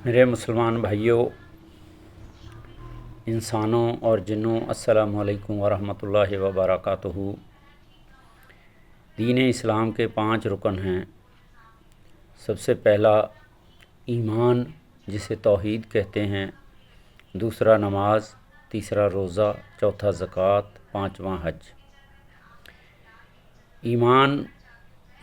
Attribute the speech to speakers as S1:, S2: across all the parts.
S1: میرے مسلمان بھائیوں، انسانوں اور جنوں، السلام علیکم ورحمۃ اللہ وبرکاتہ۔ دین اسلام کے 5 رکن ہیں۔ سب سے پہلا ایمان، جسے توحید کہتے ہیں، دوسرا نماز، تیسرا روزہ، چوتھا زکوٰۃ، پانچواں حج۔ ایمان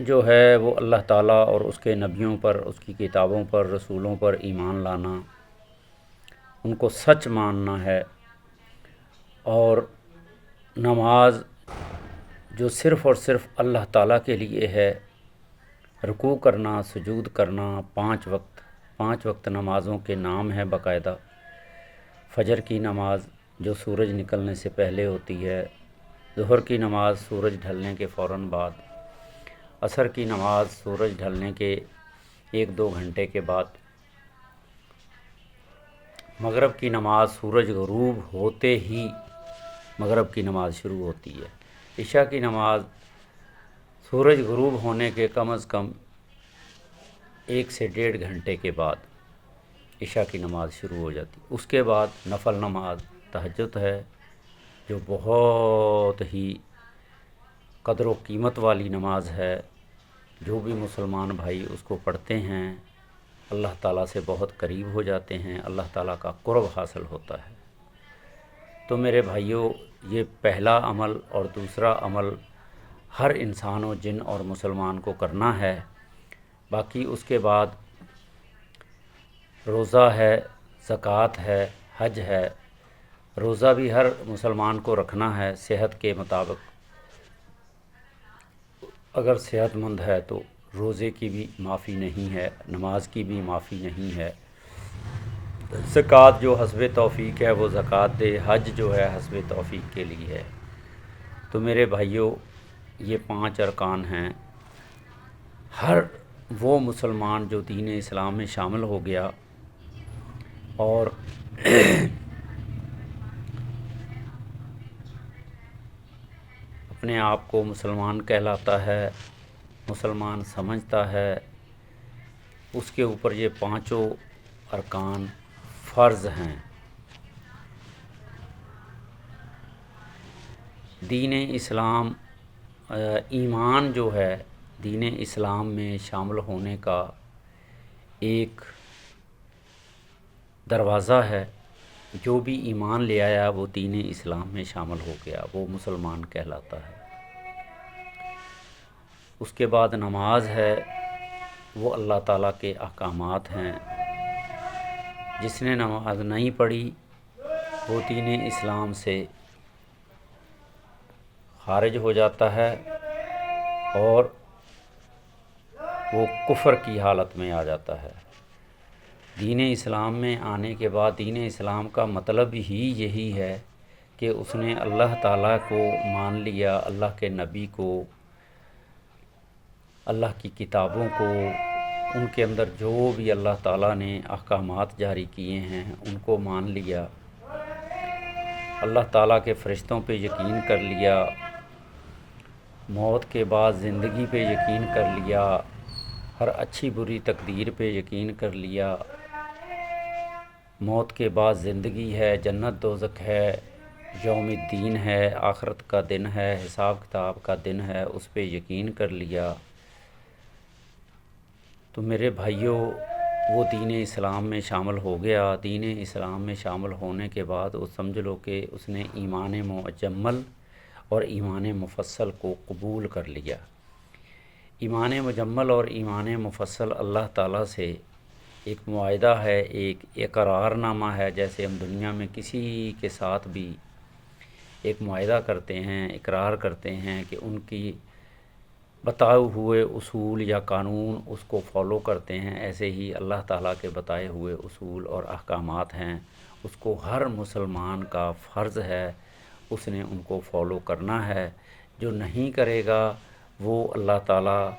S1: جو ہے وہ اللہ تعالیٰ اور اس کے نبیوں پر، اس کی کتابوں پر، رسولوں پر ایمان لانا، ان کو سچ ماننا ہے۔ اور نماز جو صرف اور صرف اللہ تعالیٰ کے لیے ہے، رکوع کرنا، سجود کرنا، 5 وقت نمازوں کے نام ہیں باقاعدہ۔ فجر کی نماز جو سورج نکلنے سے پہلے ہوتی ہے، ظہر کی نماز سورج ڈھلنے کے فوراً بعد، عصر کی نماز سورج ڈھلنے کے 1-2 گھنٹے کے بعد، مغرب کی نماز سورج غروب ہوتے ہی مغرب کی نماز شروع ہوتی ہے، عشاء کی نماز سورج غروب ہونے کے کم از کم 1 سے 1.5 گھنٹے کے بعد عشاء کی نماز شروع ہو جاتی۔ اس کے بعد نفل نماز تہجد ہے، جو بہت ہی قدر و قیمت والی نماز ہے۔ جو بھی مسلمان بھائی اس کو پڑھتے ہیں، اللہ تعالیٰ سے بہت قریب ہو جاتے ہیں، اللہ تعالیٰ کا قرب حاصل ہوتا ہے۔ تو میرے بھائیوں، یہ پہلا عمل اور دوسرا عمل ہر انسان و جن اور مسلمان کو کرنا ہے۔ باقی اس کے بعد روزہ ہے، زکوٰۃ ہے، حج ہے۔ روزہ بھی ہر مسلمان کو رکھنا ہے صحت کے مطابق۔ اگر صحت مند ہے تو روزے کی بھی معافی نہیں ہے، نماز کی بھی معافی نہیں ہے۔ زکوٰۃ جو حسب توفیق ہے وہ زکوٰۃ دے، حج جو ہے حسب توفیق کے لیے ہے۔ تو میرے بھائیوں، یہ 5 ارکان ہیں۔ ہر وہ مسلمان جو دین اسلام میں شامل ہو گیا اور اپنے آپ کو مسلمان کہلاتا ہے، مسلمان سمجھتا ہے، اس کے اوپر یہ 5 ارکان فرض ہیں۔ دین اسلام، ایمان جو ہے دین اسلام میں شامل ہونے کا ایک دروازہ ہے۔ جو بھی ایمان لے آیا وہ دین اسلام میں شامل ہو گیا، وہ مسلمان کہلاتا ہے۔ اس کے بعد نماز ہے، وہ اللہ تعالیٰ کے احکامات ہیں۔ جس نے نماز نہیں پڑھی وہ دین اسلام سے خارج ہو جاتا ہے اور وہ کفر کی حالت میں آ جاتا ہے۔ دین اسلام میں آنے کے بعد، دین اسلام کا مطلب ہی یہی ہے کہ اس نے اللہ تعالیٰ کو مان لیا، اللہ کے نبی کو، اللہ کی کتابوں کو، ان کے اندر جو بھی اللہ تعالیٰ نے احکامات جاری کیے ہیں ان کو مان لیا، اللہ تعالیٰ کے فرشتوں پہ یقین کر لیا، موت کے بعد زندگی پہ یقین کر لیا، ہر اچھی بری تقدیر پہ یقین کر لیا۔ موت کے بعد زندگی ہے، جنت دوزخ ہے، یوم الدین ہے، آخرت کا دن ہے، حساب کتاب کا دن ہے، اس پہ یقین کر لیا۔ تو میرے بھائیوں، وہ دین اسلام میں شامل ہو گیا۔ دین اسلام میں شامل ہونے کے بعد وہ سمجھ لو کہ اس نے ایمان مجمل اور ایمان مفصل کو قبول کر لیا۔ ایمان مجمل اور ایمان مفصل اللہ تعالیٰ سے ایک معاہدہ ہے، ایک اقرار نامہ ہے۔ جیسے ہم دنیا میں کسی کے ساتھ بھی ایک معاہدہ کرتے ہیں، اقرار کرتے ہیں کہ ان کی بتائے ہوئے اصول یا قانون اس کو فالو کرتے ہیں، ایسے ہی اللہ تعالیٰ کے بتائے ہوئے اصول اور احکامات ہیں، اس کو ہر مسلمان کا فرض ہے، اس نے ان کو فالو کرنا ہے۔ جو نہیں کرے گا وہ اللہ تعالیٰ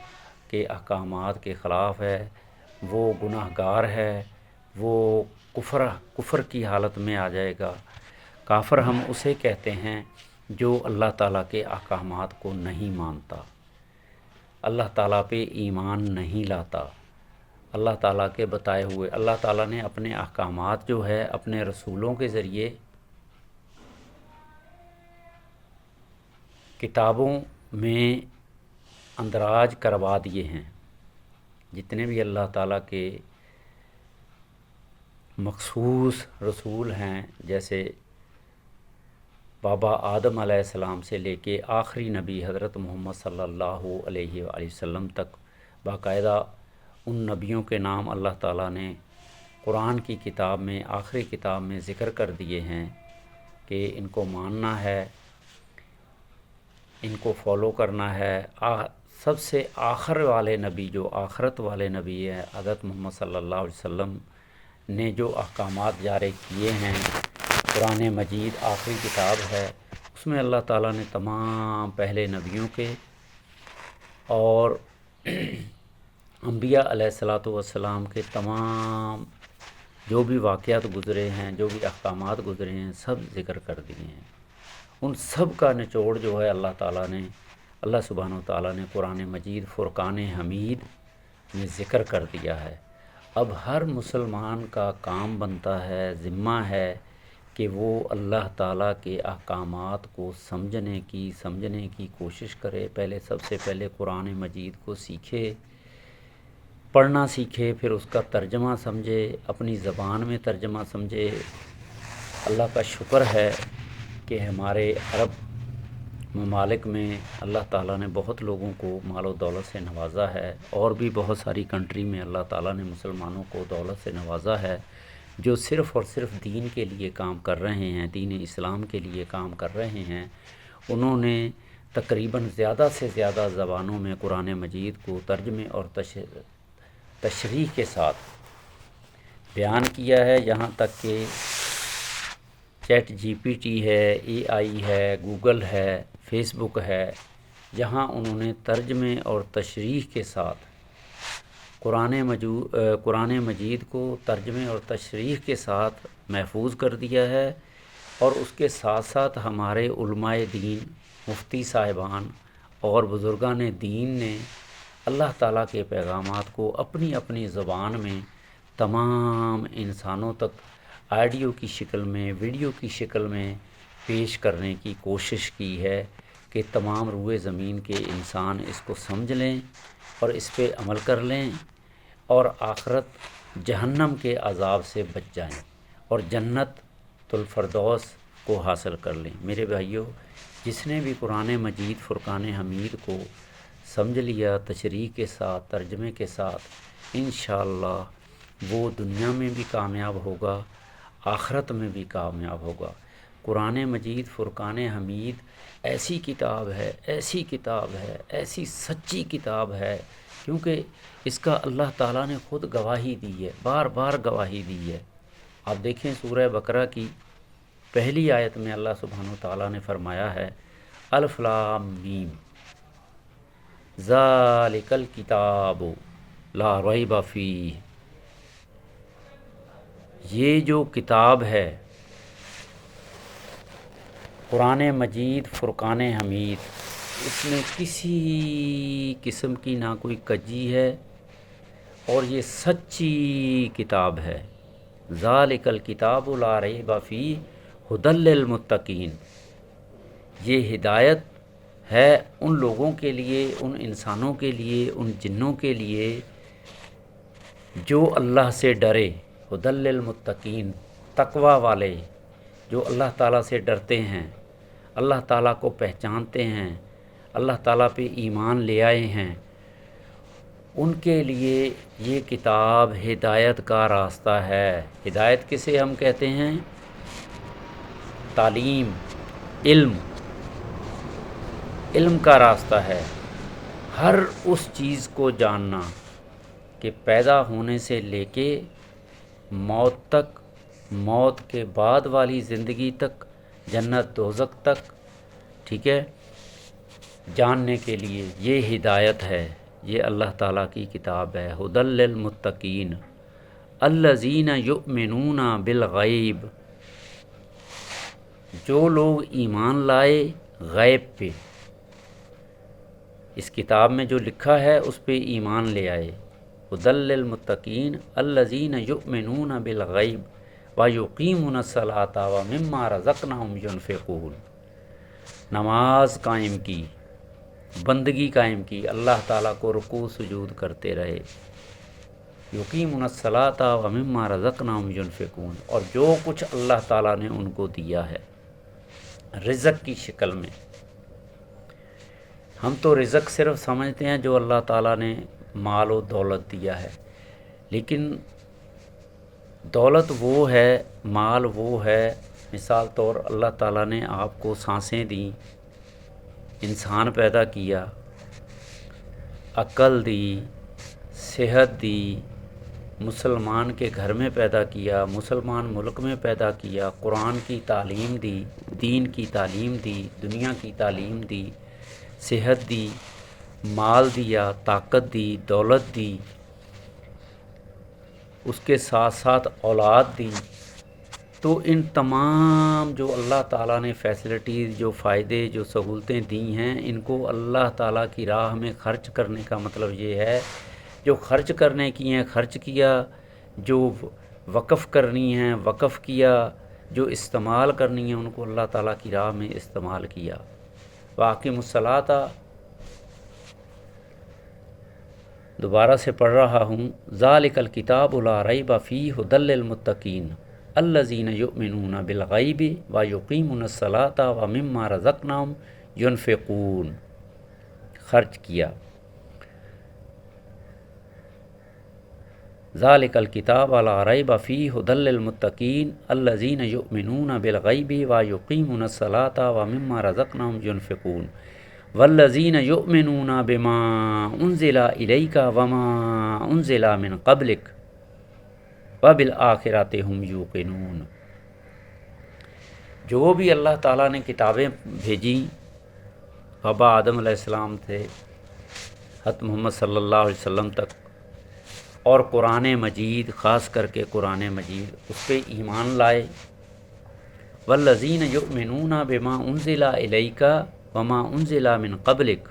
S1: کے احکامات کے خلاف ہے، وہ گناہ گار ہے، وہ کفر کی حالت میں آ جائے گا۔ کافر ہم اسے کہتے ہیں جو اللہ تعالیٰ کے احکامات کو نہیں مانتا، اللہ تعالیٰ پہ ایمان نہیں لاتا، اللہ تعالیٰ کے بتائے ہوئے، اللہ تعالیٰ نے اپنے احکامات جو ہے اپنے رسولوں کے ذریعے کتابوں میں اندراج کروا دیے ہیں۔ جتنے بھی اللہ تعالیٰ کے مخصوص رسول ہیں، جیسے بابا آدم علیہ السلام سے لے کے آخری نبی حضرت محمد صلی اللہ علیہ وآلہ وسلم تک، باقاعدہ ان نبیوں کے نام اللہ تعالیٰ نے قرآن کی کتاب میں، آخری کتاب میں ذکر کر دیے ہیں کہ ان کو ماننا ہے، ان کو فالو کرنا ہے۔ سب سے آخر والے نبی، جو آخرت والے نبی ہے، حضرت محمد صلی اللہ علیہ وسلم نے جو احکامات جاری کیے ہیں، قرآن مجید آخری کتاب ہے، اس میں اللہ تعالیٰ نے تمام پہلے نبیوں کے اور انبیاء علیہ الصلاۃ والسلام کے تمام جو بھی واقعات گزرے ہیں، جو بھی احکامات گزرے ہیں، سب ذکر کر دیے ہیں۔ ان سب کا نچوڑ جو ہے اللہ تعالیٰ نے، اللہ سبحانہ و تعالیٰ نے قرآن مجید فرقان حمید میں ذکر کر دیا ہے۔ اب ہر مسلمان کا کام بنتا ہے، ذمہ ہے کہ وہ اللہ تعالیٰ کے احکامات کو سمجھنے کی کوشش کرے۔ سب سے پہلے قرآن مجید کو سیکھے، پڑھنا سیکھے، پھر اس کا ترجمہ سمجھے، اپنی زبان میں ترجمہ سمجھے۔ اللہ کا شکر ہے کہ ہمارے عرب ممالک میں اللہ تعالیٰ نے بہت لوگوں کو مال و دولت سے نوازا ہے، اور بھی بہت ساری کنٹری میں اللہ تعالیٰ نے مسلمانوں کو دولت سے نوازا ہے، جو صرف اور صرف دین کے لیے کام کر رہے ہیں، دین اسلام کے لیے کام کر رہے ہیں۔ انہوں نے تقریباً زیادہ سے زیادہ زبانوں میں قرآن مجید کو ترجمے اور تشریح کے ساتھ بیان کیا ہے، یہاں تک کہ چیٹ جی پی ٹی ہے، اے آئی ہے، گوگل ہے، فیس بک ہے، جہاں انہوں نے ترجمے اور تشریح کے ساتھ قرآن مجید کو ترجمے اور تشریح کے ساتھ محفوظ کر دیا ہے، اور اس کے ساتھ ساتھ ہمارے علماء دین، مفتی صاحبان اور بزرگان دین نے اللہ تعالیٰ کے پیغامات کو اپنی اپنی زبان میں تمام انسانوں تک آڈیو کی شکل میں، ویڈیو کی شکل میں پیش کرنے کی کوشش کی ہے کہ تمام روئے زمین کے انسان اس کو سمجھ لیں اور اس پہ عمل کر لیں، اور آخرت جہنم کے عذاب سے بچ جائیں اور جنت الفردوس کو حاصل کر لیں۔ میرے بھائیوں، جس نے بھی قرآن مجید فرقان حمید کو سمجھ لیا تشریح کے ساتھ، ترجمے کے ساتھ، انشاءاللہ وہ دنیا میں بھی کامیاب ہوگا، آخرت میں بھی کامیاب ہوگا۔ قرآن مجید فرقان حمید ایسی کتاب ہے، ایسی کتاب ہے، ایسی سچی کتاب ہے، کیونکہ اس کا اللہ تعالیٰ نے خود گواہی دی ہے، بار بار گواہی دی ہے۔ آپ دیکھیں سورہ بقرہ کی پہلی آیت میں اللہ سبحانہ وتعالیٰ نے فرمایا ہے، الف لام میم ذالک الکتاب لا ریب فیہ، یہ جو کتاب ہے قرآن مجید فرقان حمید، اس میں کسی قسم کی نہ کوئی کجی ہے، اور یہ سچی کتاب ہے۔ ذالک الکتاب لا ریب فیہ ھدی للمتقین، یہ ہدایت ہے ان لوگوں کے لیے، ان انسانوں کے لیے، ان جنوں کے لیے جو اللہ سے ڈرے۔ ھدی للمتقین، تقوی والے، جو اللہ تعالیٰ سے ڈرتے ہیں، اللہ تعالیٰ کو پہچانتے ہیں، اللہ تعالیٰ پہ ایمان لے آئے ہیں، ان کے لیے یہ کتاب ہدایت کا راستہ ہے۔ ہدایت کسے ہم کہتے ہیں؟ تعلیم، علم کا راستہ ہے۔ ہر اس چیز کو جاننا کہ پیدا ہونے سے لے کے موت تک، موت کے بعد والی زندگی تک، جنت دوزخ تک، ٹھیک ہے، جاننے کے لیے یہ ہدایت ہے، یہ اللہ تعالیٰ کی کتاب ہے۔ ھدی للمتقین الذین یؤمنون بالغیب، جو لوگ ایمان لائے غیب پہ، اس کتاب میں جو لکھا ہے اس پہ ایمان لے آئے، ھدی للمتقین الذین یؤمنون بالغیب ویقیمون الصلاۃ ومما رزقناہم ینفقون۔ نماز قائم کی، بندگی قائم کی، اللہ تعالیٰ کو رکوع سجود کرتے رہے، یقیمون الصلاۃ ومما رزقناہم ینفقون، اور جو کچھ اللہ تعالیٰ نے ان کو دیا ہے رزق کی شکل میں۔ ہم تو رزق صرف سمجھتے ہیں جو اللہ تعالیٰ نے مال و دولت دیا ہے، لیکن دولت وہ ہے، مال وہ ہے، مثال طور اللہ تعالیٰ نے آپ کو سانسیں دیں، انسان پیدا کیا، عقل دی، صحت دی، مسلمان کے گھر میں پیدا کیا، مسلمان ملک میں پیدا کیا، قرآن کی تعلیم دی، دین کی تعلیم دی، دنیا کی تعلیم دی، صحت دی، مال دیا، طاقت دی، دولت دی، اس کے ساتھ ساتھ اولاد دی۔ تو ان تمام جو اللہ تعالیٰ نے فیسلٹیز، جو فائدے، جو سہولتیں دی ہیں، ان کو اللہ تعالیٰ کی راہ میں خرچ کرنے کا مطلب یہ ہے، جو خرچ کرنے کی ہیں خرچ کیا، جو وقف کرنی ہیں وقف کیا، جو استعمال کرنی ہیں ان کو اللہ تعالیٰ کی راہ میں استعمال کیا۔ وَأَقِیمُوا الصَّلَاةَ، دوبارہ سے پڑھ رہا ہوں، ذَلِکَ الْکِتَابُ لَا رَیْبَ فِیہِ ھُدًی لِّلْمُتَّقِینَ الَّذِینَ یُؤْمِنُونَ بِالْغَیْبِ وَیُقِیمُونَ الصَّلَاةَ وَمِمَّا رَزَقْنَاہُم يُنْفِقُونَ، خرچ کیا۔ ذَلِکَ الْکِتَابُ لَا رَیْبَ فِیہِ ھُدًی لِّلْمُتَّقِینَ الَّذِینَ یُؤْمِنُونَ بِالْغَیْبِ وَیُقِیمُونَ الصَّلَاةَ وَمِمَّا رَزَقْنَاهُم يُنْفِقُونَ وَالَّذِینَ یُؤْمِنُونَ بِمَا أُنزِلَ إِلَیْکَ وَمَا أُنزِلَ مِن قَبْلِکَ وَبِالْآخِرَةِ هُمْ یُوقِنُونَ۔ جو بھی اللہ تعالیٰ نے کتابیں بھیجیں، بابا آدم علیہ السلام تھے حضرت محمد صلی اللہ علیہ وسلم تک، اور قرآن مجید، خاص کر کے قرآن مجید، اس پہ ایمان لائے۔ والذین یؤمنون بما انزل الیک وما انزل من قبلک،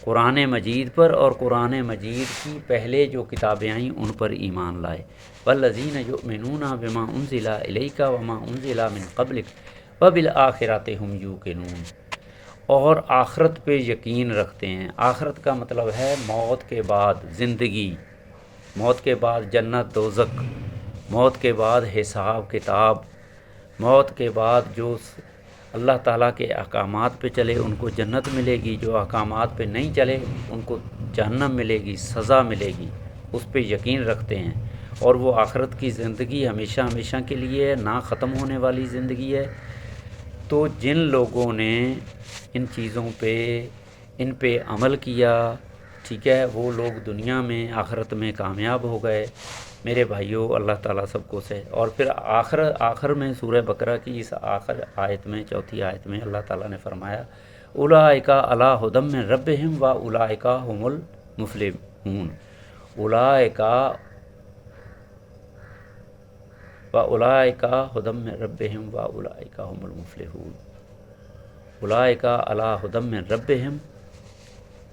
S1: قرآن مجید پر اور قرآن مجید کی پہلے جو کتابیں آئیں ان پر ایمان لائے۔ والذین یؤمنون بما انزل الیک وما انزل من قبلک وبالآخرۃ هم یوقنون، اور آخرت پہ یقین رکھتے ہیں۔ آخرت کا مطلب ہے موت کے بعد زندگی، موت کے بعد جنت دوزخ، موت کے بعد حساب کتاب، موت کے بعد جو اللہ تعالیٰ کے احکامات پہ چلے ان کو جنت ملے گی، جو احکامات پہ نہیں چلے ان کو جہنم ملے گی، سزا ملے گی، اس پہ یقین رکھتے ہیں۔ اور وہ آخرت کی زندگی ہمیشہ ہمیشہ کے لیے ہے، نہ ختم ہونے والی زندگی ہے۔ تو جن لوگوں نے ان چیزوں پہ، ان پہ عمل کیا، ٹھیک ہے، وہ لوگ دنیا میں آخرت میں کامیاب ہو گئے۔ میرے بھائیوں، اللہ تعالیٰ سب کو سے، اور پھر آخر میں سورہ بقرہ کی اس آخر آیت میں، چوتھی آیت میں اللہ تعالیٰ نے فرمایا اولئک علی ھدی من ربہم واولئک ھم المفلحون، اولئک ھدی من ربہم واولئک ھم المفلحون، اولئک علی ھدی من ربہم،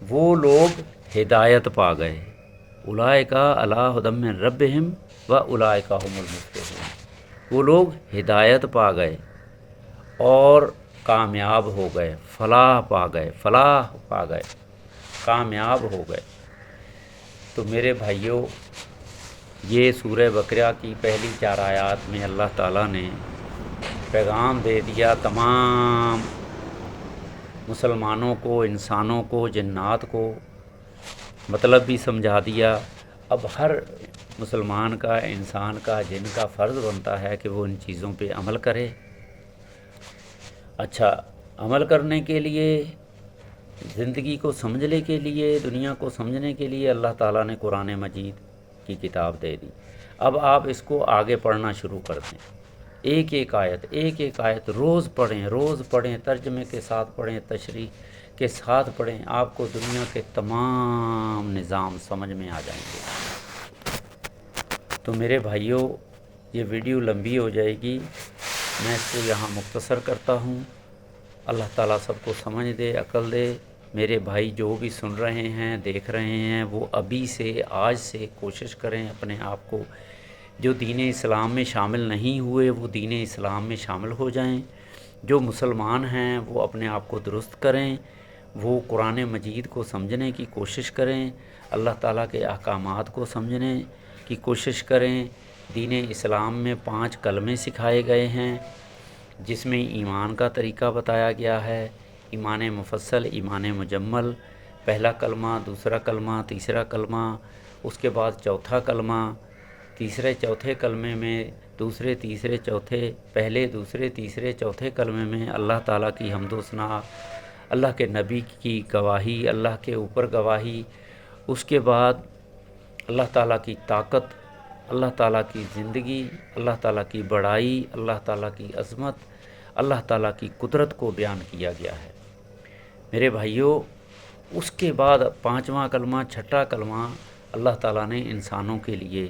S1: وہ لوگ ہدایت پا گئے، اولئک علی ھدی من ربہم واولئک ھم المفلحون، وہ لوگ ہدایت پا گئے اور کامیاب ہو گئے، فلاح پا گئے، کامیاب ہو گئے۔ تو میرے بھائیوں، یہ سورہ بقرہ کی پہلی 4 آیات میں اللہ تعالیٰ نے پیغام دے دیا تمام مسلمانوں کو، انسانوں کو، جنات کو، مطلب بھی سمجھا دیا۔ اب ہر مسلمان کا، انسان کا، جن کا فرض بنتا ہے کہ وہ ان چیزوں پہ عمل کرے۔ اچھا، عمل کرنے کے لیے، زندگی کو سمجھنے کے لیے، دنیا کو سمجھنے کے لیے اللہ تعالیٰ نے قرآن مجید کی کتاب دے دی۔ اب آپ اس کو آگے پڑھنا شروع کر دیں، ایک ایک آیت روز پڑھیں، ترجمے کے ساتھ پڑھیں، تشریح کے ساتھ پڑھیں، آپ کو دنیا کے تمام نظام سمجھ میں آ جائیں گے۔ تو میرے بھائیوں، یہ ویڈیو لمبی ہو جائے گی، میں اس کو یہاں مختصر کرتا ہوں۔ اللہ تعالیٰ سب کو سمجھ دے، عقل دے، میرے بھائی جو بھی سن رہے ہیں دیکھ رہے ہیں وہ ابھی سے آج سے کوشش کریں اپنے آپ کو، جو دین اسلام میں شامل نہیں ہوئے وہ دین اسلام میں شامل ہو جائیں، جو مسلمان ہیں وہ اپنے آپ کو درست کریں، وہ قرآن مجید کو سمجھنے کی کوشش کریں، اللہ تعالیٰ کے احکامات کو سمجھنے کی کوشش کریں۔ دین اسلام میں 5 کلمے سکھائے گئے ہیں، جس میں ایمان کا طریقہ بتایا گیا ہے، ایمان مفصل، ایمان مجمل، پہلا کلمہ، دوسرا کلمہ، تیسرا کلمہ، اس کے بعد چوتھا کلمہ، تیسرے چوتھے کلمے میں دوسرے تیسرے چوتھے پہلے دوسرے تیسرے چوتھے کلمے میں اللہ تعالیٰ کی حمد و ثنا، اللہ کے نبی کی گواہی، اللہ کے اوپر گواہی، اس کے بعد اللہ تعالیٰ کی طاقت، اللہ تعالیٰ کی زندگی، اللہ تعالیٰ کی بڑائی، اللہ تعالیٰ کی عظمت، اللہ تعالیٰ کی قدرت کو بیان کیا گیا ہے۔ میرے بھائیوں، اس کے بعد 5واں کلمہ، چھٹا کلمہ اللہ تعالیٰ نے انسانوں کے لیے،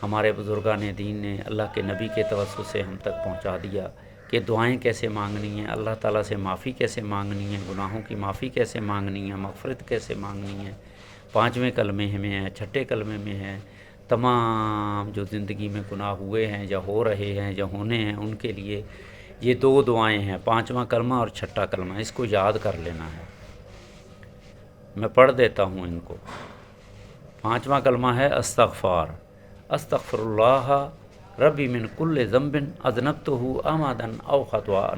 S1: ہمارے بزرگان دین نے اللہ کے نبی کے توسط سے ہم تک پہنچا دیا کہ دعائیں کیسے مانگنی ہیں، اللہ تعالیٰ سے معافی کیسے مانگنی ہے، گناہوں کی معافی کیسے مانگنی ہے، مغفرت کیسے مانگنی ہے، 5ویں کلمے میں ہے، چھٹے کلمے میں ہے۔ تمام جو زندگی میں گناہ ہوئے ہیں یا ہو رہے ہیں یا ہونے ہیں ان کے لیے یہ 2 دعائیں ہیں، 5واں کلمہ اور چھٹا کلمہ، اس کو یاد کر لینا ہے۔ میں پڑھ دیتا ہوں ان کو۔ 5واں کلمہ ہے استغفار، استغفر اللہ ربی من کل ذنب اذنبتہ عمدا او خطأ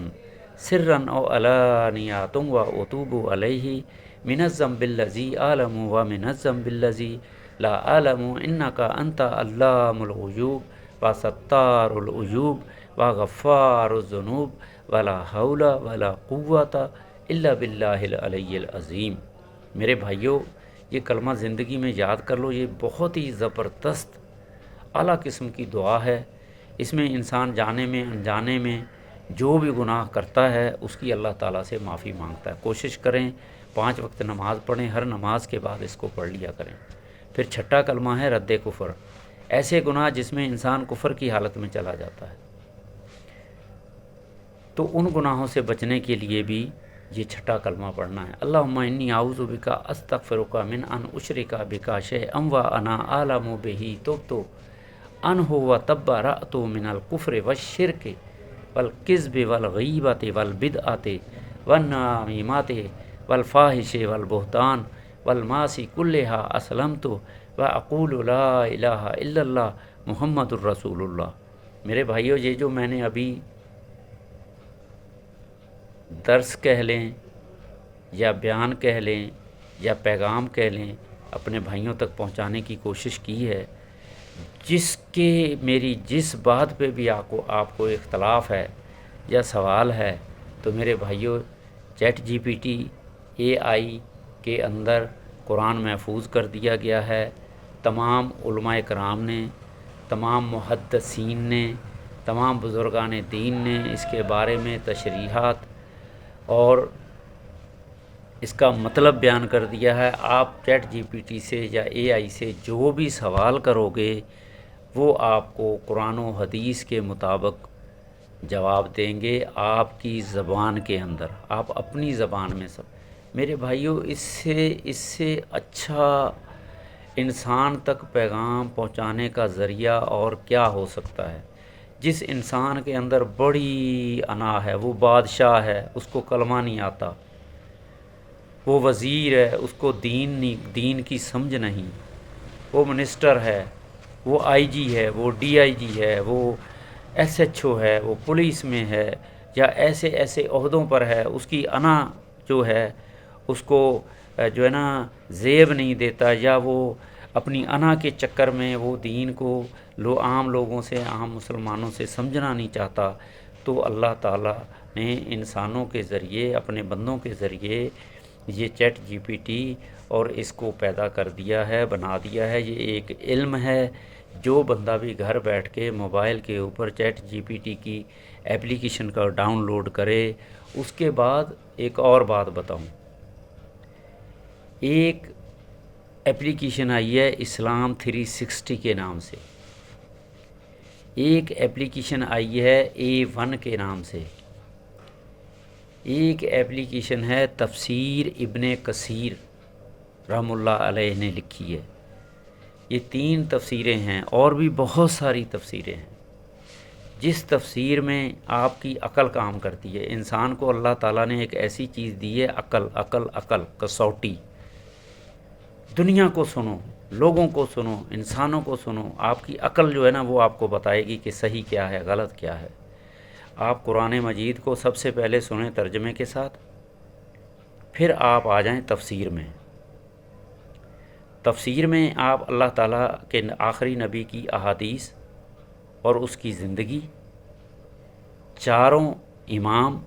S1: سرا او علانیۃ واتوب علیہ من الذنب الذی اعلم ومن الذنب الذی لا اعلم انک انت علام الغیوب وستار العیوب وغفار الذنوب ولا حول ولا قوۃ الا باللہ العلی العظیم۔ میرے بھائیوں، یہ کلمہ زندگی میں یاد کر لو، یہ بہت ہی زبردست اعلیٰ قسم کی دعا ہے۔ اس میں انسان جانے میں انجانے میں جو بھی گناہ کرتا ہے اس کی اللہ تعالیٰ سے معافی مانگتا ہے۔ کوشش کریں 5 وقت نماز پڑھیں، ہر نماز کے بعد اس کو پڑھ لیا کریں۔ پھر چھٹا کلمہ ہے رد کفر، ایسے گناہ جس میں انسان کفر کی حالت میں چلا جاتا ہے، تو ان گناہوں سے بچنے کے لیے بھی یہ چھٹا کلمہ پڑھنا ہے۔ اللہم انی اعوذ بک استغفرک من ان اشرک بک شیئا وانا اعلم بہ تبت عنہ وتبرأت من الکفر والشرک والکذب والغیبۃ والبدعۃ والنمیمۃ والفاحش والبہتان والمعاصی کلھا اسلمت واقول لا الہ الا اللہ محمد الرسول اللہ۔ میرے بھائیو، یہ جو میں نے ابھی درس کہہ لیں یا بیان کہہ لیں یا پیغام کہہ لیں اپنے بھائیوں تک پہنچانے کی کوشش کی ہے، جس کے میری جس بات پہ بھی آپ کو اختلاف ہے یا سوال ہے تو میرے بھائیوں، ChatGPT AI کے اندر قرآن محفوظ کر دیا گیا ہے۔ تمام علماء کرام نے، تمام محدثین نے، تمام بزرگان دین نے اس کے بارے میں تشریحات اور اس کا مطلب بیان کر دیا ہے۔ آپ چیٹ جی پی ٹی سے یا AI سے جو بھی سوال کرو گے وہ آپ کو قرآن و حدیث کے مطابق جواب دیں گے، آپ کی زبان کے اندر، آپ اپنی زبان میں سب۔ میرے بھائیوں، اس سے اچھا انسان تک پیغام پہنچانے کا ذریعہ اور کیا ہو سکتا ہے؟ جس انسان کے اندر بڑی انا ہے، وہ بادشاہ ہے، اس کو کلمہ نہیں آتا، وہ وزیر ہے، اس کو دین کی سمجھ نہیں، وہ منسٹر ہے، وہ IG ہے، وہ DIG ہے، وہ SHO ہے، وہ پولیس میں ہے یا ایسے عہدوں پر ہے، اس کی انا جو ہے اس کو جو ہے نا زیب نہیں دیتا، یا وہ اپنی انا کے چکر میں وہ دین کو عام لوگوں سے، عام مسلمانوں سے سمجھنا نہیں چاہتا، تو اللہ تعالیٰ نے انسانوں کے ذریعے، اپنے بندوں کے ذریعے یہ چیٹ جی پی ٹی اور اس کو پیدا کر دیا ہے، بنا دیا ہے۔ یہ ایک علم ہے، جو بندہ بھی گھر بیٹھ کے موبائل کے اوپر چیٹ جی پی ٹی کی ایپلیکیشن کا ڈاؤن لوڈ کرے۔ اس کے بعد ایک اور بات بتاؤں، ایک ایپلیکیشن آئی ہے اسلام 360 کے نام سے، ایک ایپلیکیشن آئی ہے A1 کے نام سے، ایک ایپلیکیشن ہے تفسیر ابن کثیر رحم اللہ علیہ نے لکھی ہے. یہ 3 تفسیریں ہیں اور بھی بہت ساری تفسیریں ہیں. جس تفسیر میں آپ کی عقل کام کرتی ہے. انسان کو اللہ تعالیٰ نے ایک ایسی چیز دی ہے، عقل کسوٹی. دنیا کو سنو، لوگوں کو سنو، انسانوں کو سنو، آپ کی عقل جو ہے نا وہ آپ کو بتائے گی کہ صحیح کیا ہے، غلط کیا ہے. آپ قرآن مجید کو سب سے پہلے سنیں ترجمے کے ساتھ، پھر آپ آ جائیں تفسیر میں. تفسیر میں آپ اللہ تعالیٰ کے آخری نبی کی احادیث اور اس کی زندگی، 4 امام،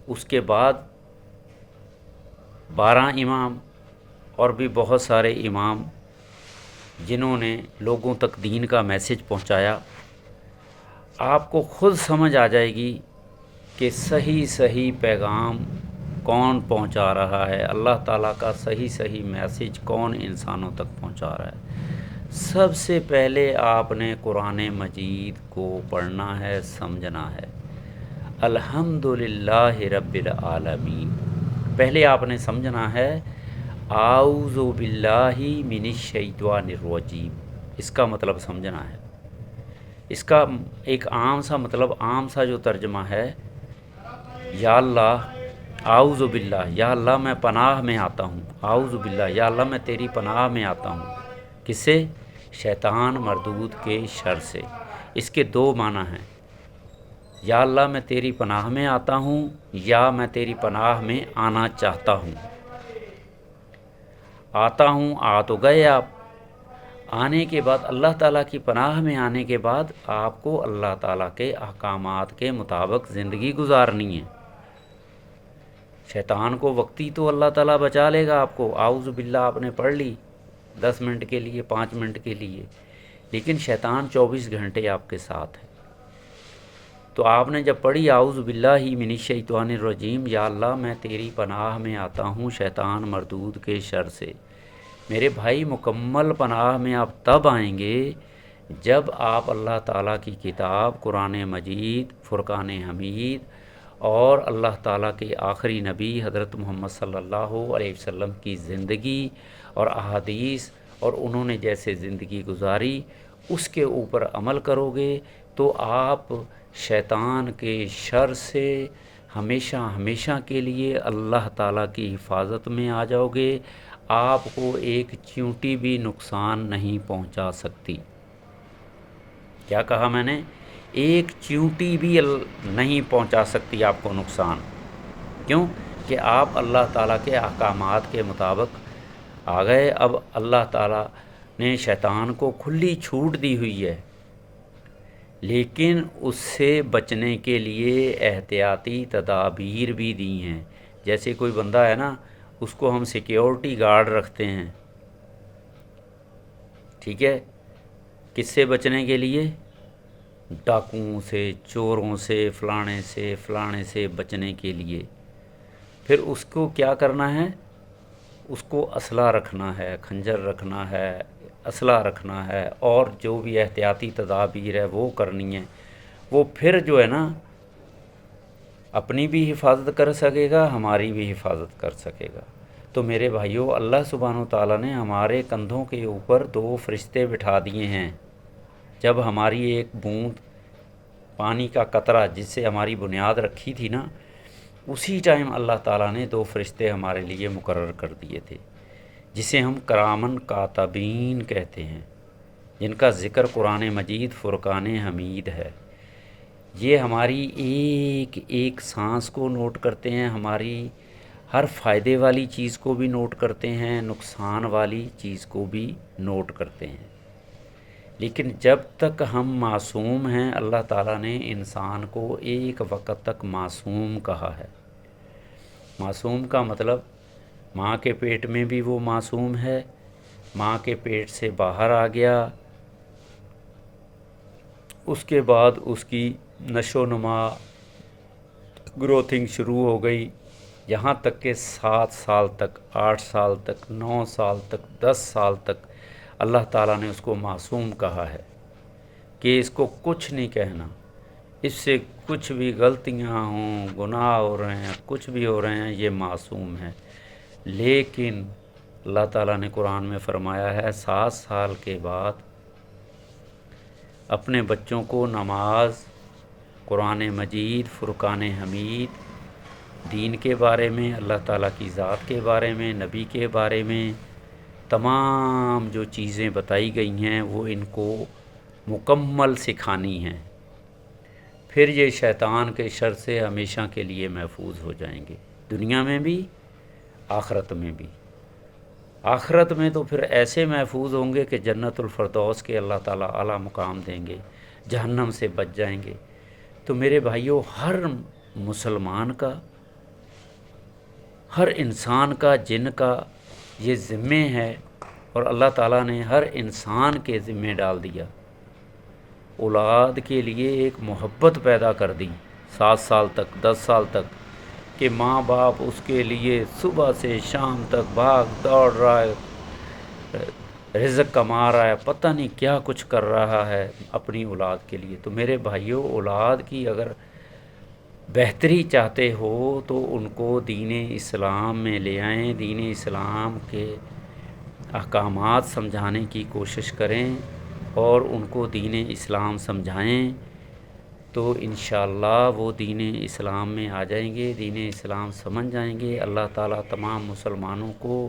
S1: اس کے بعد 12 امام اور بھی بہت سارے امام جنہوں نے لوگوں تک دین کا میسج پہنچایا. آپ کو خود سمجھ آ جائے گی کہ صحیح پیغام کون پہنچا رہا ہے، اللہ تعالیٰ کا صحیح میسج کون انسانوں تک پہنچا رہا ہے. سب سے پہلے آپ نے قرآن مجید کو پڑھنا ہے، سمجھنا ہے. الحمدللہ رب العالمین پہلے آپ نے سمجھنا ہے. اعوذ باللہ من الشیطان الرجیم، اس کا مطلب سمجھنا ہے. اس کا ایک عام سا مطلب، عام سا جو ترجمہ ہے، یا اللہ اعوذ باللہ، یا اللہ میں پناہ میں آتا ہوں. اعوذ باللہ، یا اللہ میں تیری پناہ میں آتا ہوں. کس سے؟ شیطان مردود کے شر سے. اس کے 2 معنی ہیں. یا اللہ میں تیری پناہ میں آتا ہوں، یا میں تیری پناہ میں آنا چاہتا ہوں. آتا ہوں، آ تو گئے آپ. آنے کے بعد اللہ تعالیٰ کی پناہ میں آنے کے بعد آپ کو اللہ تعالیٰ کے احکامات کے مطابق زندگی گزارنی ہے. شیطان کو وقتی تو اللہ تعالیٰ بچا لے گا آپ کو. اعوذ باللہ آپ نے پڑھ لی 10 منٹ کے لیے، 5 منٹ کے لیے، لیکن شیطان 24 گھنٹے آپ کے ساتھ ہے. تو آپ نے جب پڑھی اعوذ باللہ من الشیطان الرجیم، یا اللہ میں تیری پناہ میں آتا ہوں شیطان مردود کے شر سے. میرے بھائی، مکمل پناہ میں آپ تب آئیں گے جب آپ اللہ تعالیٰ کی کتاب قرآن مجید، فرقان حمید اور اللہ تعالیٰ کے آخری نبی حضرت محمد صلی اللہ علیہ وسلم کی زندگی اور احادیث اور انہوں نے جیسے زندگی گزاری اس کے اوپر عمل کرو گے تو آپ شیطان کے شر سے ہمیشہ کے لیے اللہ تعالیٰ کی حفاظت میں آ جاؤ گے. آپ کو ایک چیونٹی بھی نقصان نہیں پہنچا سکتی. کیا کہا میں نے؟ ایک چیونٹی بھی نہیں پہنچا سکتی آپ کو نقصان. کیوں؟ کہ آپ اللہ تعالیٰ کے احکامات کے مطابق آ گئے. اب اللہ تعالیٰ نے شیطان کو کھلی چھوٹ دی ہوئی ہے، لیکن اس سے بچنے کے لیے احتیاطی تدابیر بھی دی ہیں. جیسے کوئی بندہ ہے نا، اس کو ہم سیکیورٹی گارڈ رکھتے ہیں، ٹھیک ہے، کس سے بچنے کے لیے؟ ڈاکوؤں سے، چوروں سے، فلانے سے بچنے کے لیے. پھر اس کو کیا کرنا ہے؟ اس کو اسلحہ رکھنا ہے، خنجر رکھنا ہے، اسلحہ رکھنا ہے، اور جو بھی احتیاطی تدابیر ہے وہ کرنی ہے. وہ پھر جو ہے نا اپنی بھی حفاظت کر سکے گا، ہماری بھی حفاظت کر سکے گا. تو میرے بھائیوں، اللہ سبحانہ و تعالیٰ نے ہمارے کندھوں کے اوپر 2 فرشتے بٹھا دیے ہیں. جب ہماری ایک بوند پانی کا قطرہ جس سے ہماری بنیاد رکھی تھی نا، اسی ٹائم اللہ تعالیٰ نے 2 فرشتے ہمارے لیے مقرر کر دیے تھے، جسے ہم کرامن کاتبین کہتے ہیں، جن کا ذکر قرآن مجید فرقان حمید ہے. یہ ہماری ایک سانس کو نوٹ کرتے ہیں، ہماری ہر فائدے والی چیز کو بھی نوٹ کرتے ہیں، نقصان والی چیز کو بھی نوٹ کرتے ہیں. لیکن جب تک ہم معصوم ہیں، اللہ تعالیٰ نے انسان کو ایک وقت تک معصوم کہا ہے. معصوم کا مطلب ماں کے پیٹ میں بھی وہ معصوم ہے، ماں کے پیٹ سے باہر آ گیا، اس کے بعد اس کی نشو و نما، گروتھنگ شروع ہو گئی، یہاں تک کہ 7 سال تک، 8 سال تک، 9 سال تک، 10 سال تک اللہ تعالیٰ نے اس کو معصوم کہا ہے کہ اس کو کچھ نہیں کہنا. اس سے کچھ بھی غلطیاں ہوں، گناہ ہو رہے ہیں، کچھ بھی ہو رہے ہیں، یہ معصوم ہے۔ لیکن اللہ تعالیٰ نے قرآن میں فرمایا ہے 7 سال کے بعد اپنے بچوں کو نماز، قرآن مجید، فرقان حمید، دین کے بارے میں، اللہ تعالیٰ کی ذات کے بارے میں، نبی کے بارے میں تمام جو چیزیں بتائی گئی ہیں وہ ان کو مکمل سکھانی ہیں۔ پھر یہ شیطان کے شر سے ہمیشہ کے لیے محفوظ ہو جائیں گے، دنیا میں بھی، آخرت میں بھی۔ آخرت میں تو پھر ایسے محفوظ ہوں گے کہ جنت الفردوس کے اللہ تعالیٰ اعلیٰ مقام دیں گے، جہنم سے بچ جائیں گے۔ تو میرے بھائیوں، ہر مسلمان کا، ہر انسان کا، جن کا یہ ذمہ ہے، اور اللہ تعالیٰ نے ہر انسان کے ذمہ ڈال دیا، اولاد کے لیے ایک محبت پیدا کر دی 7 سال تک، 10 سال تک، کہ ماں باپ اس کے لیے صبح سے شام تک بھاگ دوڑ رہا ہے، رزق کما رہا ہے، پتہ نہیں کیا کچھ کر رہا ہے اپنی اولاد کے لیے۔ تو میرے بھائیوں، اولاد کی اگر بہتری چاہتے ہو تو ان کو دین اسلام میں لے آئیں، دین اسلام کے احکامات سمجھانے کی کوشش کریں اور ان کو دین اسلام سمجھائیں، تو انشاءاللہ وہ دین اسلام میں آ جائیں گے، دین اسلام سمجھ جائیں گے۔ اللہ تعالیٰ تمام مسلمانوں کو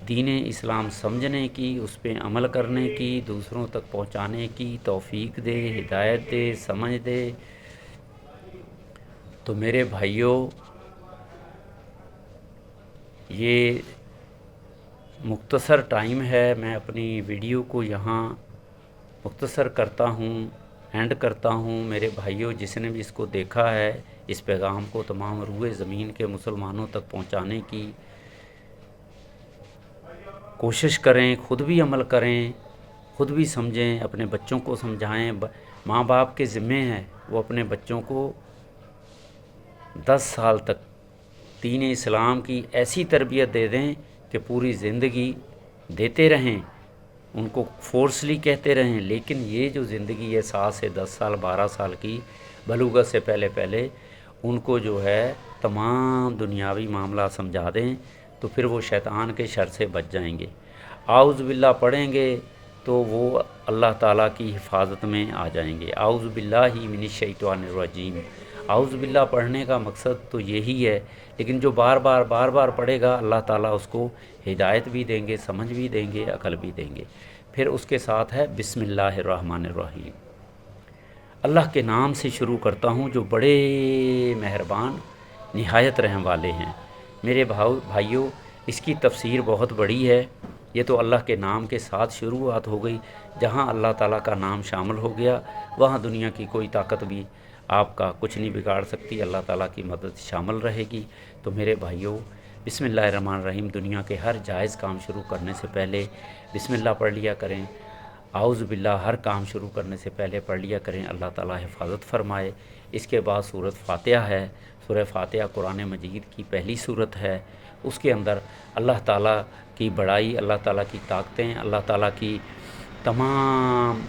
S1: دین اسلام سمجھنے کی، اس پہ عمل کرنے کی، دوسروں تک پہنچانے کی توفیق دے، ہدایت دے، سمجھ دے۔ تو میرے بھائیوں، یہ مختصر ٹائم ہے، میں اپنی ویڈیو کو یہاں مختصر کرتا ہوں، اینڈ کرتا ہوں۔ میرے بھائیوں، جس نے بھی اس کو دیکھا ہے، اس پیغام کو تمام روئے زمین کے مسلمانوں تک پہنچانے کی کوشش کریں، خود بھی عمل کریں، خود بھی سمجھیں، اپنے بچوں کو سمجھائیں۔ ماں باپ کے ذمہ ہیں وہ اپنے بچوں کو 10 سال تک دین اسلام کی ایسی تربیت دے دیں کہ پوری زندگی دیتے رہیں، ان کو فورسلی کہتے رہیں، لیکن یہ جو زندگی ہے 7 سے 10 سال، 12 سال کی، بلوغت سے پہلے پہلے ان کو جو ہے تمام دنیاوی معاملہ سمجھا دیں، تو پھر وہ شیطان کے شر سے بچ جائیں گے۔ اعوذ باللہ پڑھیں گے تو وہ اللہ تعالیٰ کی حفاظت میں آ جائیں گے۔ اعوذ باللہ من الشیطان الرجیم۔ اعوذ باللہ پڑھنے کا مقصد تو یہی ہے، لیکن جو بار بار پڑھے گا، اللہ تعالیٰ اس کو ہدایت بھی دیں گے، سمجھ بھی دیں گے، عقل بھی دیں گے۔ پھر اس کے ساتھ ہے بسم اللہ الرحمن الرحیم۔ اللہ کے نام سے شروع کرتا ہوں جو بڑے مہربان، نہایت رحم والے ہیں۔ میرے بھائیوں، اس کی تفسیر بہت بڑی ہے۔ یہ تو اللہ کے نام کے ساتھ شروعات ہو گئی، جہاں اللہ تعالیٰ کا نام شامل ہو گیا وہاں دنیا کی کوئی طاقت بھی آپ کا کچھ نہیں بگاڑ سکتی، اللہ تعالیٰ کی مدد شامل رہے گی۔ تو میرے بھائیوں، بسم اللہ الرحمن الرحیم، دنیا کے ہر جائز کام شروع کرنے سے پہلے بسم اللہ پڑھ لیا کریں۔ اعوذ باللہ ہر کام شروع کرنے سے پہلے پڑھ لیا کریں، اللہ تعالیٰ حفاظت فرمائے۔ اس کے بعد سورۃ فاتحہ ہے۔ سورہ فاتحہ قرآن مجید کی پہلی سورت ہے۔ اس کے اندر اللہ تعالیٰ کی بڑائی، اللہ تعالیٰ کی طاقتیں، اللہ تعالیٰ کی تمام،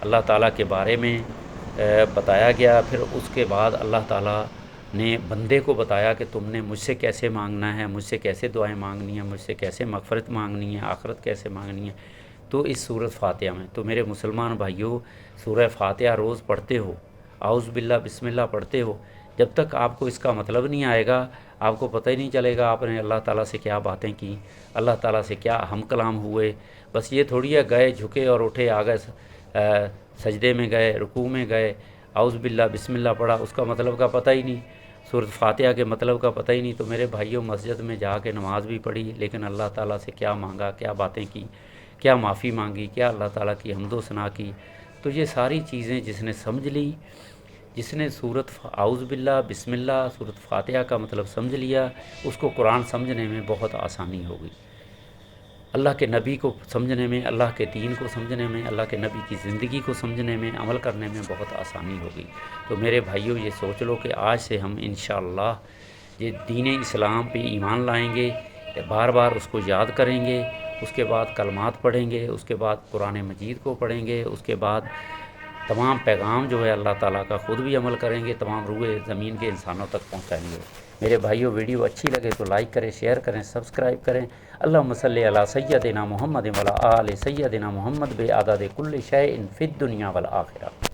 S1: اللہ تعالیٰ کے بارے میں بتایا گیا۔ پھر اس کے بعد اللہ تعالیٰ نے بندے کو بتایا کہ تم نے مجھ سے کیسے مانگنا ہے، مجھ سے کیسے دعائیں مانگنی ہیں، مجھ سے کیسے مغفرت مانگنی ہے، آخرت کیسے مانگنی ہے۔ تو اس سورۃ فاتحہ میں، تو میرے مسلمان بھائیوں، سورہ فاتحہ روز پڑھتے ہو، اعوذ باللہ بسم اللہ پڑھتے ہو، جب تک آپ کو اس کا مطلب نہیں آئے گا، آپ کو پتہ ہی نہیں چلے گا آپ نے اللہ تعالیٰ سے کیا باتیں کی، اللہ تعالیٰ سے کیا ہم کلام ہوئے۔ بس یہ تھوڑی ہے گئے جھکے اور اٹھے آ گئے، سجدے میں گئے، رکوع میں گئے، اعوذ باللہ بسم اللہ پڑھا، اس کا مطلب کا پتہ ہی نہیں، سورۃ فاتحہ کے مطلب کا پتہ ہی نہیں۔ تو میرے بھائیوں، مسجد میں جا کے نماز بھی پڑھی، لیکن اللہ تعالیٰ سے کیا مانگا، کیا باتیں کی، کیا معافی مانگی، کیا اللہ تعالیٰ کی حمد و ثنا کی، تو یہ ساری چیزیں جس نے سمجھ لی، جس نے سورۃ اعوذ باللہ بسم اللہ سورۃ فاتحہ کا مطلب سمجھ لیا، اس کو قرآن سمجھنے میں بہت آسانی ہوگی، اللہ کے نبی کو سمجھنے میں، اللہ کے دین کو سمجھنے میں، اللہ کے نبی کی زندگی کو سمجھنے میں، عمل کرنے میں بہت آسانی ہوگی۔ تو میرے بھائیوں، یہ سوچ لو کہ آج سے ہم انشاءاللہ یہ دین اسلام پہ ایمان لائیں گے، بار بار اس کو یاد کریں گے، اس کے بعد کلمات پڑھیں گے، اس کے بعد قرآن مجید کو پڑھیں گے، اس کے بعد تمام پیغام جو ہے اللہ تعالیٰ کا خود بھی عمل کریں گے، تمام روح زمین کے انسانوں تک پہنچائیں گے۔ میرے بھائیوں ویڈیو اچھی لگے تو لائک کریں، شیئر کریں، سبسکرائب کریں۔ اللہم صلی علی سیدنا محمد وعلی آل سیدنا محمد بعدد کل شیء فی الدنیا والآخرہ۔